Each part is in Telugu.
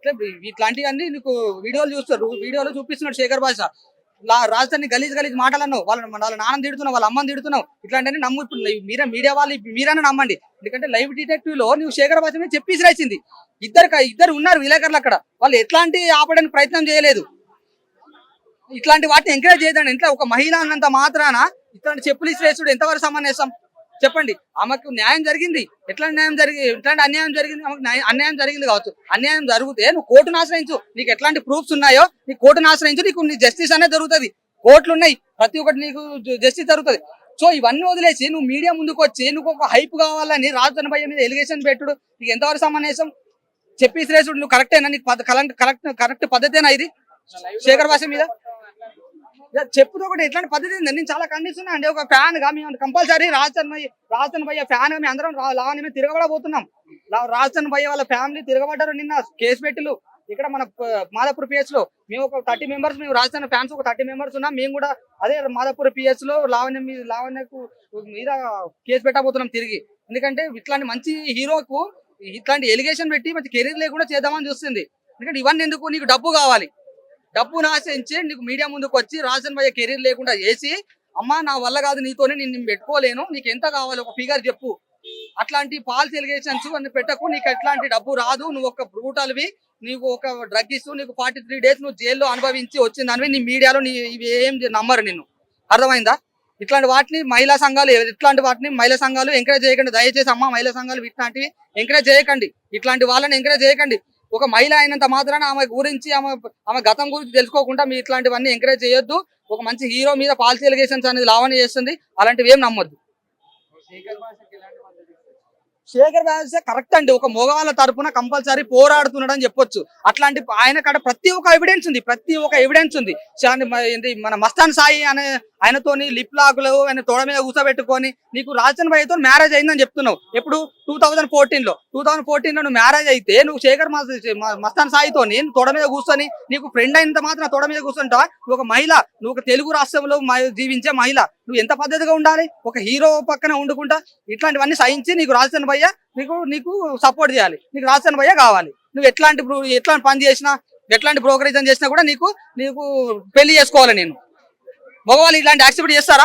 ఇట్లా ఇట్లాంటివన్నీ నీకు వీడియోలు చూస్తారు, వీడియోలో చూపిస్తున్నాడు శేఖర్ భాష. రాజధాని గలీజ్ గలీజ్ మాటలను వాళ్ళ నాన్న తిడుతున్నావు, వాళ్ళ అమ్మని తిడుతున్నావు. ఇట్లాంటివన్నీ నమ్ము. ఇప్పుడు మీడియా వాళ్ళు మీరైనా నమ్మండి. ఎందుకంటే లైవ్ డిటెక్టివ్ లో నువ్వు శేఖర్ భాష మీద చెప్పేసి రాసింది. ఇద్దరు ఉన్నారు విలేకరులు అక్కడ, వాళ్ళు ఎట్లాంటి ఆపడానికి ప్రయత్నం చేయలేదు. ఇట్లాంటి వాటిని ఎంకరేజ్ చేయదండి. ఇంట్లో ఒక మహిళ అన్నంత మాత్రాన ఇట్లాంటి చెప్పులు ఇసిరేసుడు ఎంతవరకు సమంజసం చెప్పండి. ఆమెకు న్యాయం జరిగింది, ఎట్లాంటి అన్యాయం జరిగింది, ఆమెకు అన్యాయం జరిగింది కావచ్చు. అన్యాయం జరిగితే నువ్వు కోర్టును ఆశ్రయించు, నీకు ఎట్లాంటి ప్రూఫ్స్ ఉన్నాయో నీ కోర్టును ఆశ్రయించు, నీకు జస్టిస్ అనేది జరుగుతుంది. కోర్టులు ఉన్నాయి, ప్రతి ఒక్కటి నీకు జస్టిస్ జరుగుతుంది. సో ఇవన్నీ వదిలేసి నువ్వు మీడియా ముందుకు వచ్చి నువ్వు ఒక హైప్ కావాలని రాజధాని భయ్య మీద ఎలిగేషన్ పెట్టుడు నీకు ఎంతవరకు సమంజసం చెప్పి ఇసిరేసుడు నువ్వు కరెక్టేనా? నీకు కరెక్ట్ పద్ధతేనా ఇది శేఖర్ భాష మీద చెప్పుతో కూడా ఎట్లాంటి పద్ధతి ఉంది? నేను చాలా ఖండిస్తున్నా అండి. ఒక ఫ్యాన్ గా మేము కంపల్సరీ రాజధాని భయ్య ఫ్యాన్ గా మేము అందరం లావణ్య మీద తిరగబడబోతున్నాం. రాజధాని భయ్య వాళ్ళ ఫ్యామిలీ తిరగబడ్డారు. నిన్న కేసు పెట్టిలు ఇక్కడ మన మాదాపూర్ పిహెచ్ లో. మేము ఒక 30 మెంబర్స్, మేము రాజధాని ఫ్యాన్స్ ఒక 30 మెంబర్స్ ఉన్నాం. మేము కూడా అదే మాదాపూర్ పిహెచ్ లో లావణ్యకు మీద కేసు పెట్టబోతున్నాం తిరిగి. ఎందుకంటే ఇట్లాంటి మంచి హీరోకు ఇట్లాంటి ఎలిగేషన్ పెట్టి మంచి కెరీర్ లేకుండా చేద్దామని చూస్తుంది. ఎందుకంటే ఇవన్నీ ఎందుకు? నీకు డబ్బు కావాలి, డబ్బును ఆశించి నీకు మీడియా ముందుకు వచ్చి రాజధాని భయ్య కెరీర్ లేకుండా చేసి, అమ్మా నా వల్ల కాదు నీతోనే నేను పెట్టుకోలేను, నీకు ఎంత కావాలి ఒక ఫిగర్ చెప్పు, అట్లాంటి ఫాల్స్ ఎలిగేషన్స్ అన్ని పెట్టకు, నీకు ఎట్లాంటి డబ్బు రాదు, నువ్వు ఒక బ్రూటల్వి, నీకు ఒక డ్రగ్ ఇస్తూ నీకు 43 డేస్ నువ్వు జైల్లో అనుభవించి వచ్చిందానివి నీ మీడియాలో ఇవి ఏం నమ్మరు నిన్ను. అర్థమైందా? ఇట్లాంటి వాటిని మహిళా సంఘాలు ఎంకరేజ్ చేయకండి దయచేసి. అమ్మ మహిళా సంఘాలు ఇట్లాంటివి ఎంకరేజ్ చేయకండి, ఇట్లాంటి వాళ్ళని ఎంకరేజ్ చేయకండి. ఒక మహిళ అయినంత మాత్రాన ఆమె గురించి ఆమె గతం గురించి తెలుసుకోకుండా మీరు ఇట్లాంటివన్నీ ఎంకరేజ్ చేయొద్దు. ఒక మంచి హీరో మీద పాలసీ ఎలిగేషన్స్ అనేది లావణ్య చేస్తుంది, అలాంటివి ఏం నమ్మొద్దు. శేఖర్ భాష కరెక్ట్ అండి, ఒక మగవాళ్ళ తరపున కంపల్సరీ పోరాడుతున్నాడు అని చెప్పొచ్చు. అట్లాంటి ఆయన కాడ ప్రతి ఒక్క ఎవిడెన్స్ ఉంది. మన మస్తాన్ సాయి అనే ఆయనతోని లిప్ లాగులు ఆయన తోడ మీద కూర్చోబెట్టుకొని నీకు రాజధాని భయ్యతో మ్యారేజ్ అయిందని చెప్తున్నావు. ఎప్పుడు 2014లో నువ్వు మ్యారేజ్ అయితే నువ్వు శేఖర్ మస్తాన్ సాయితో తోడ మీద కూర్చొని నీకు ఫ్రెండ్ అయినంత మాత్రం తోడ మీద కూర్చుంటావా? నువ్వు ఒక మహిళ, నువ్వు ఒక తెలుగు రాష్ట్రంలో జీవించే మహిళ, నువ్వు ఎంత పద్ధతిగా ఉండాలి? ఒక హీరో పక్కన వండుకుంటా ఇట్లాంటివన్నీ సహించి నీకు రాజధాని భయ్య నీకు సపోర్ట్ చేయాలి, నీకు రాజధాని భయ్య కావాలి. నువ్వు ఎట్లాంటి పని చేసినా, ఎట్లాంటి బ్రోకరేజ్ చేసినా కూడా నీకు పెళ్లి చేసుకోవాలి. నేను మగవాళ్ళు ఇలాంటి యాక్సెప్ట్ చేస్తారా?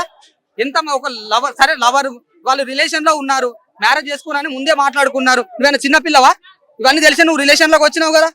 ఎంత ఒక లవర్ వాళ్ళు రిలేషన్ లో ఉన్నారు, మ్యారేజ్ చేసుకున్నారని ముందే మాట్లాడుకున్నారు. నువ్వేనా చిన్నపిల్లవా? ఇవన్నీ తెలిసి నువ్వు రిలేషన్ లోకి వచ్చినావు కదా.